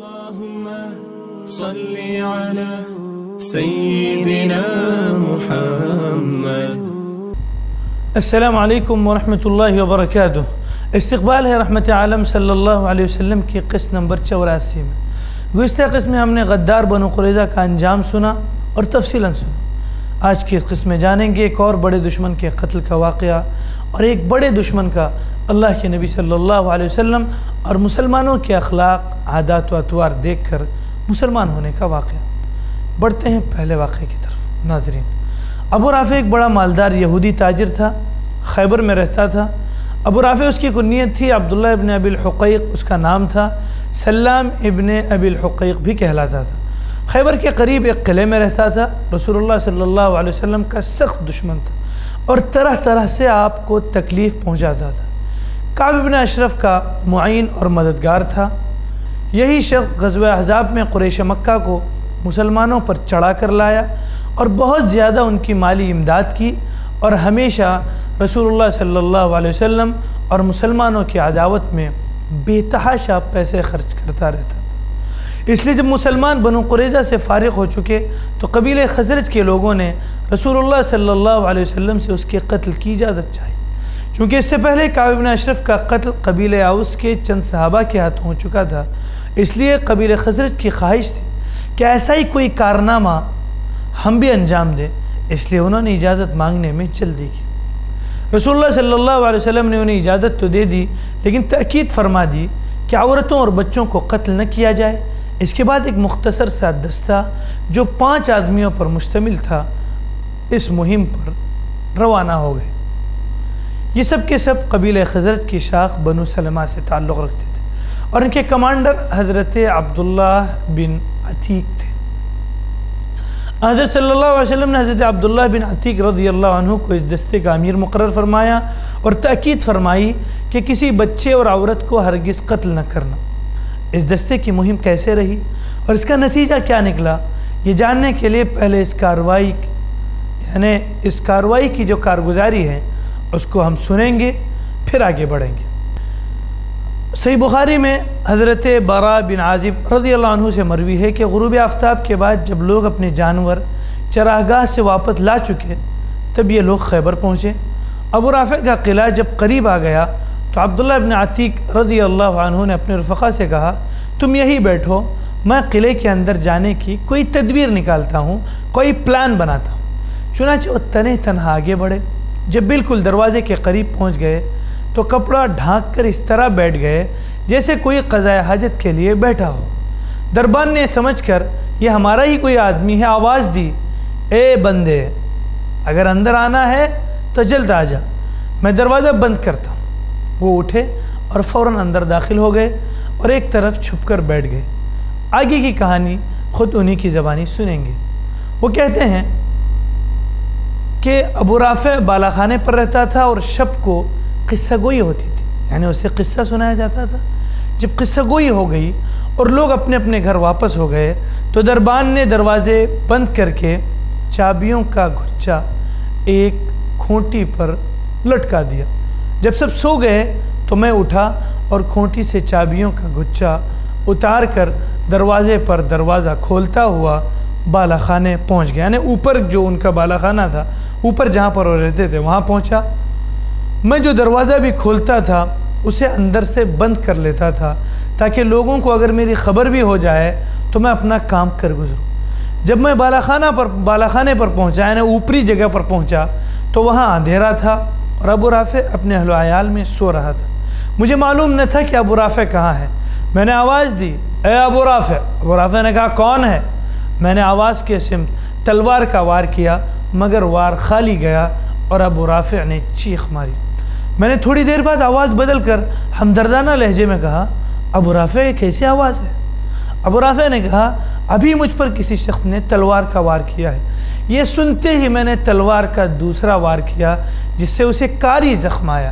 اللهم صل على سيدنا محمد. السلام علیکم ورحمۃ اللہ وبرکاتہ. استقبال ہے رحمت عالم صلی اللہ علیہ وسلم کی قسط نمبر 84 میں. گزشتہ قسط میں ہم نے غدار بنو قریظہ کا انجام سنا اور تفصیلاً سنا. آج کی اس قسط میں جانیں گے ایک اور بڑے دشمن کے قتل کا واقعہ اور ایک بڑے دشمن کا اللہ کے نبی صلی اللہ علیہ وسلم اور مسلمانوں کے اخلاق عادات و اطوار دیکھ کر مسلمان ہونے کا واقعہ. بڑھتے ہیں پہلے واقعے کی طرف. ناظرین، ابو رافع ایک بڑا مالدار یہودی تاجر تھا، خیبر میں رہتا تھا. ابو رافع اس کی کنیت تھی، عبداللہ ابن ابی الحقیق اس کا نام تھا، سلام ابن ابی الحقیق بھی کہلاتا تھا. خیبر کے قریب ایک قلعے میں رہتا تھا. رسول اللہ صلی اللہ علیہ وسلم کا سخت دشمن تھا اور طرح طرح سے آپ کو تکلیف پہنچاتا تھا. کعب بن اشرف کا معین اور مددگار تھا. یہی شخص غزوہ احزاب میں قریش مکہ کو مسلمانوں پر چڑھا کر لایا اور بہت زیادہ ان کی مالی امداد کی اور ہمیشہ رسول اللہ صلی اللہ علیہ وسلم اور مسلمانوں کی عداوت میں بے تحاشا پیسے خرچ کرتا رہتا تھا. اس لیے جب مسلمان بنو قریظہ سے فارغ ہو چکے تو قبیلہ خزرج کے لوگوں نے رسول اللہ صلی اللہ علیہ وسلم سے اس کے قتل کی اجازت چاہی. چونکہ اس سے پہلے کعب بن اشرف کا قتل قبیلہ اوس کے چند صحابہ کے ہاتھوں ہو چکا تھا، اس لیے قبیلہ خزرج کی خواہش تھی کہ ایسا ہی کوئی کارنامہ ہم بھی انجام دیں. اس لیے انہوں نے اجازت مانگنے میں جلدی کی. رسول اللہ صلی اللہ علیہ وسلم نے انہیں اجازت تو دے دی، لیکن تاکید فرما دی کہ عورتوں اور بچوں کو قتل نہ کیا جائے. اس کے بعد ایک مختصر سا دستہ جو 5 آدمیوں پر مشتمل تھا اس مہم پر روانہ ہو گئے. یہ سب کے سب قبیلہ خزرج کی شاخ بنو سلمہ سے تعلق رکھتے تھے اور ان کے کمانڈر حضرت عبداللہ بن عتیق تھے. حضرت صلی اللہ علیہ وسلم نے حضرت عبداللہ بن عتیق رضی اللہ عنہ کو اس دستے کا امیر مقرر فرمایا اور تاکید فرمائی کہ کسی بچے اور عورت کو ہرگز قتل نہ کرنا. اس دستے کی مہم کیسے رہی اور اس کا نتیجہ کیا نکلا، یہ جاننے کے لیے پہلے اس کارروائی کی جو کارگزاری ہے اس کو ہم سنیں گے، پھر آگے بڑھیں گے. صحیح بخاری میں حضرت براء بن عازب رضی اللہ عنہ سے مروی ہے کہ غروب آفتاب کے بعد جب لوگ اپنے جانور چراگاہ سے واپس لا چکے تب یہ لوگ خیبر پہنچے. ابو رافع کا قلعہ جب قریب آ گیا تو عبداللہ بن عتیق رضی اللہ عنہ نے اپنے رفقا سے کہا، تم یہی بیٹھو، میں قلعے کے اندر جانے کی کوئی تدبیر نکالتا ہوں، کوئی پلان بناتا ہوں. چنانچہ وہ تنہا آگے بڑھے. جب بالکل دروازے کے قریب پہنچ گئے تو کپڑا ڈھانک کر اس طرح بیٹھ گئے جیسے کوئی قضاء حاجت کے لیے بیٹھا ہو. دربان نے سمجھ کر یہ ہمارا ہی کوئی آدمی ہے آواز دی، اے بندے، اگر اندر آنا ہے تو جلد آ جا، میں دروازہ بند کرتا ہوں. وہ اٹھے اور فوراً اندر داخل ہو گئے اور ایک طرف چھپ کر بیٹھ گئے. آگے کی کہانی خود انہی کی زبانی سنیں گے. وہ کہتے ہیں کہ ابو رافع بالا خانے پر رہتا تھا اور شب کو قصہ گوئی ہوتی تھی، یعنی اسے قصہ سنایا جاتا تھا. جب قصہ گوئی ہو گئی اور لوگ اپنے اپنے گھر واپس ہو گئے تو دربان نے دروازے بند کر کے چابیوں کا گچھا ایک کھونٹی پر لٹکا دیا. جب سب سو گئے تو میں اٹھا اور کھونٹی سے چابیوں کا گچھا اتار کر دروازے پر دروازہ کھولتا ہوا بالا خانے پہنچ گیا، یعنی اوپر جو ان کا بالا خانہ تھا، اوپر جہاں پر وہ رہتے تھے وہاں پہنچا. میں جو دروازہ بھی کھولتا تھا اسے اندر سے بند کر لیتا تھا تاکہ لوگوں کو اگر میری خبر بھی ہو جائے تو میں اپنا کام کر گزروں. جب میں بالا خانے پر پہنچا، یعنی اوپری جگہ پر پہنچا تو وہاں اندھیرا تھا اور ابو رافع اپنے اہل و عیال میں سو رہا تھا. مجھے معلوم نہ تھا کہ ابو رافع کہاں ہے. میں نے آواز دی، اے ابو رافع. ابو رافع نے کہا، کون ہے؟ میں نے آواز کے سمت تلوار کا وار کیا مگر وار خالی گیا اور ابو رافع نے چیخ ماری. میں نے تھوڑی دیر بعد آواز بدل کر ہمدردانہ لہجے میں کہا، ابو رافع یہ کیسی آواز ہے؟ ابو رافع نے کہا، ابھی مجھ پر کسی شخص نے تلوار کا وار کیا ہے. یہ سنتے ہی میں نے تلوار کا دوسرا وار کیا جس سے اسے کاری زخم آیا.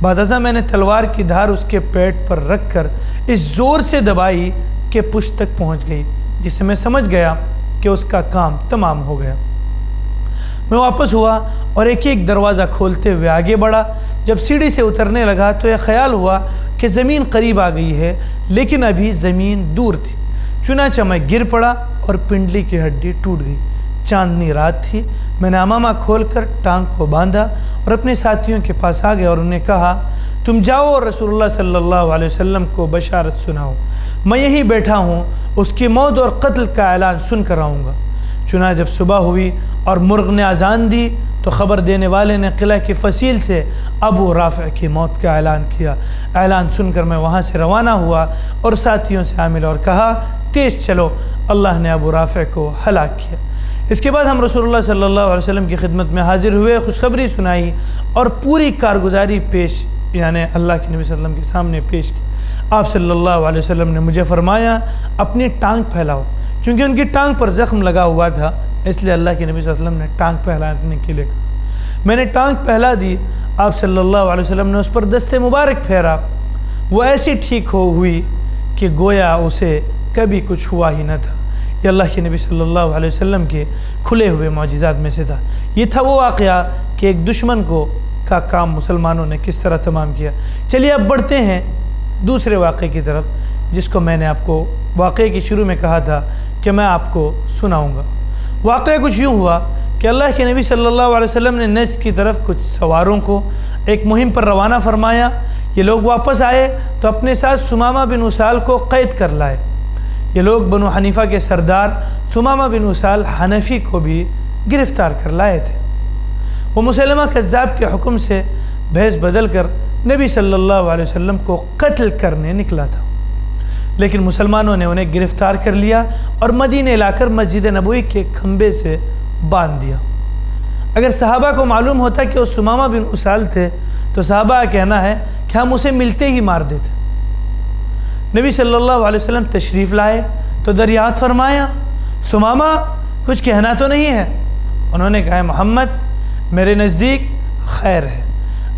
بعد ازاں میں نے تلوار کی دھار اس کے پیٹ پر رکھ کر اس زور سے دبائی کہ پشت تک پہنچ گئی، جس سے میں سمجھ گیا کہ اس کا کام تمام ہو گیا. میں واپس ہوا اور ایک ایک دروازہ کھولتے ہوئے آگے بڑھا. جب سیڑھی سے اترنے لگا تو یہ خیال ہوا کہ زمین قریب آ گئی ہے، لیکن ابھی زمین دور تھی. चुनाचा मैं गिर पड़ा और पिंडली की हड्डी टूट गई। चांदनी रात थी। मैंने अमामा खोलकर टांग को बांधा और अपने साथियों के पास आ गया और उन्हें कहा, तुम जाओ और रसूलुल्लाह सल्लल्लाहु अलैहि वसल्लम को बशारत सुनाओ। मैं यहीं बैठा हूँ, उसकी मौत और कत्ल का ऐलान सुन कर आऊँगा। चुना जब सुबह हुई और मुर्ग ने अजान दी तो ख़बर देने वाले ने किला की फसील से अबू राफ़ की मौत का ऐलान किया। ऐलान सुनकर मैं वहाँ से रवाना हुआ और साथियों से मिला और कहा, तेज़ चलो, अल्लाह ने अबू राफ़ को हलाक किया। इसके बाद हम रसूलुल्लाह सल्लल्लाहु अलैहि वसल्लम की खिदमत में हाजिर हुए, खुशखबरी सुनाई और पूरी कारगुजारी पेश यानी अल्लाह के नबी सल्लल्लाहु अलैहि वसल्लम के सामने पेश की। आप सल्लल्लाहु अलैहि वसल्लम ने मुझे फरमाया, अपनी टांग फैलाओ। चूँकि उनकी टांग पर ज़ख्म लगा हुआ था, इसलिए अल्लाह के नबी सल्लल्लाहु अलैहि वसल्लम ने टांग फैलाने के लिए कहा। मैंने टांग फैला दी। आप सल्लल्लाहु अलैहि वसल्लम ने उस पर दस्ते मुबारक फेरा। वो ऐसी ठीक हुई कि गोया उसे कभी कुछ हुआ ही न था। ये अल्लाह के नबी सल्लल्लाहु अलैहि वसल्लम के खुले हुए मौजिज़ात में से था। ये था वो वाक़या कि एक दुश्मन का काम मुसलमानों ने किस तरह तमाम किया। चलिए अब बढ़ते हैं दूसरे वाक़े की तरफ, जिसको मैंने आपको वाक़े के शुरू में कहा था कि मैं आपको सुनाऊँगा। वाक़या कुछ यूँ हुआ कि अल्लाह के नबी सल्लल्लाहु अलैहि वसल्लम ने नज्द की तरफ कुछ सवारों को एक मुहिम पर रवाना फरमाया। ये लोग वापस आए तो अपने साथ सुमामा बिन उसाल को क़ैद कर लाए। ये लोग बनु हनीफ़ा के सरदार सुमामा बिन उसाल हनफी को भी गिरफ़्तार कर लाए थे। वो मुसलमा कज़्ज़ाब के हुक्म से भेस बदल कर नबी सल्लल्लाहु अलैहि वसल्लम को कत्ल करने निकला था, लेकिन मुसलमानों ने उन्हें गिरफ़्तार कर लिया और मदीने लाकर मस्जिद नबवी के खंबे से बांध दिया। अगर सहाबा को मालूम होता कि वो सुमामा बिन उसाल थे तो सहाबा का कहना है कि हम उसे मिलते ही मार देते। नबी सल्लल्लाहु अलैहि वसल्लम तशरीफ़ लाए तो दरियात फरमाया, सुमामा कुछ कहना तो नहीं है? उन्होंने कहा, मोहम्मद मेरे नज़दीक खैर है।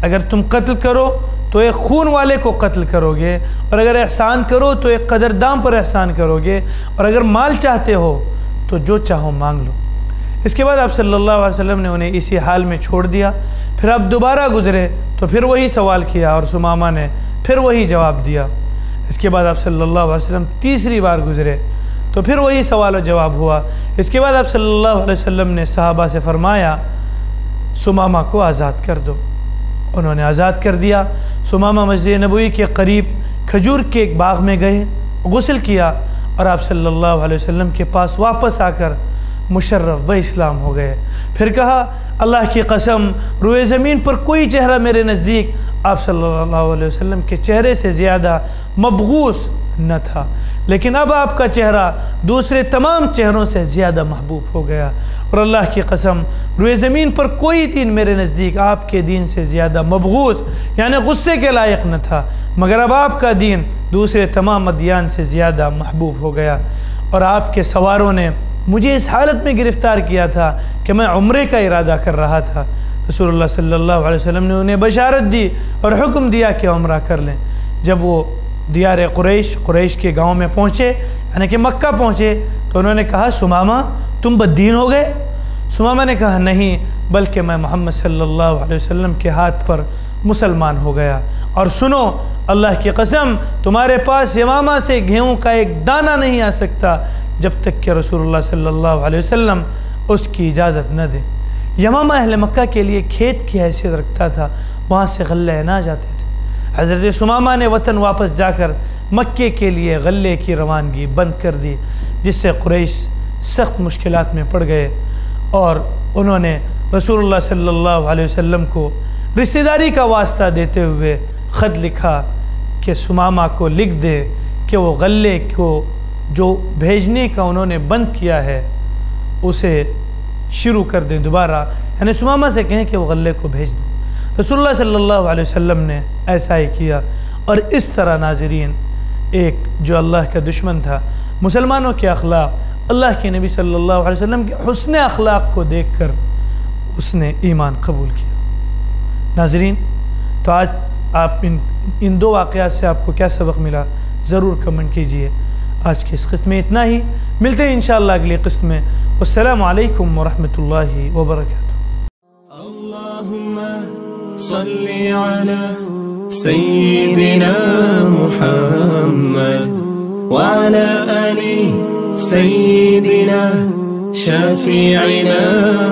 अगर तुम कत्ल करो तो एक खून वाले को कत्ल करोगे, और अगर एहसान करो तो एक कदरदाम पर एहसान करोगे, और अगर माल चाहते हो तो जो चाहो मांग लो। इसके बाद आप सल्लल्लाहु अलैहि वसल्लम ने उन्हें इसी हाल में छोड़ दिया। फिर आप दोबारा गुजरे तो फिर वही सवाल किया और सुमामा ने फिर वही जवाब दिया। इसके बाद आप सल्लल्लाहु अलैहि वसल्लम तीसरी बार गुजरे तो फिर वही सवाल और जवाब हुआ। इसके बाद आप सल्लल्लाहु अलैहि वसल्लम ने सहाबा से फरमाया, सुमामा को आज़ाद कर दो। उन्होंने आज़ाद कर दिया। सुमामा मस्जिद नबवी के करीब खजूर के एक बाग में गए, गुस्ल किया और आप सल्लल्लाहु अलैहि वसल्लम के पास वापस आकर मुशर्रफ ब इस्लाम हो गए। फिर कहा, अल्लाह की कसम, रुए ज़मीन पर कोई चेहरा मेरे नज़दीक आप सल्लल्लाहु अलैहि वसल्लम के चेहरे से ज़्यादा मबगूस न था, लेकिन अब आपका चेहरा दूसरे तमाम चेहरों से ज़्यादा महबूब हो गया। और अल्लाह की कसम, रुए ज़मीन पर कोई दीन मेरे नज़दीक आपके दीन से ज़्यादा मबगूस यानी गुस्से के लायक न था, मगर अब आपका दीन दूसरे तमाम अदियान से ज़्यादा महबूब हो गया। और आपके सवारों ने मुझे इस हालत में गिरफ़्तार किया था कि मैं उम्रे का इरादा कर रहा था। रसूलुल्लाह सल्लल्लाहु अलैहि वसल्लम ने उन्हें बशारत दी और हुक्म दिया कि उम्रा कर लें। जब वो दियार कुरैश के गांव में पहुँचे यानी कि मक्का पहुँचे तो उन्होंने कहा, सुमामा तुम बद्दीन हो गए? सुमामा ने कहा, नहीं, बल्कि मैं मोहम्मद सल्लल्लाहु अलैहि वसल्लम के हाथ पर मुसलमान हो गया। और सुनो, अल्लाह की कसम, तुम्हारे पास यमामा से गेहूँ का एक दाना नहीं आ सकता जब तक कि रसूलुल्लाह सल्लल्लाहु अलैहि वसल्लम उसकी इजाज़त न दे। यमामा अहले मक्का के लिए खेत की हैसियत रखता था, वहाँ से गल्ले अनाज आते थे। हज़रत सुमामा ने वतन वापस जाकर मक्के के लिए गल्ले की रवानगी बंद कर दी, जिससे कुरैश सख्त मुश्किलात में पड़ गए और उन्होंने रसूलुल्लाह सल्लल्लाहु अलैहि वसल्लम को रिश्तेदारी का वास्ता देते हुए ख़त लिखा कि सुमामा को लिख दे कि वो गल्ले को जो भेजने का उन्होंने बंद किया है उसे शुरू कर दें दोबारा, यानी सुमामा से कहें कि वो गल्ले को भेज दें। रसूलुल्लाह सल्लल्लाहु अलैहि वसल्लम ने ऐसा ही किया। और इस तरह नाज़रीन, एक जो अल्लाह का दुश्मन था, मुसलमानों के अखलाक, अल्लाह के नबी सल्लल्लाहु अलैहि वसल्लम के हुस्न अखलाक को देखकर उसने ईमान कबूल किया। नाज़रीन, तो आज आप इन दो वाक़यात से आपको क्या सबक मिला, ज़रूर कमेंट कीजिए। आज की इस क़िस्त में इतना ही, मिलते हैं इंशाअल्लाह अगली क़िस्त में। वस्सलामु अलैकुम वरहमतुल्लाहि वबरकातुहू। अल्लाहुम्मा सल्ली अला सय्यिदिना मुहम्मद व अला आलिहि سيدنا شفيعنا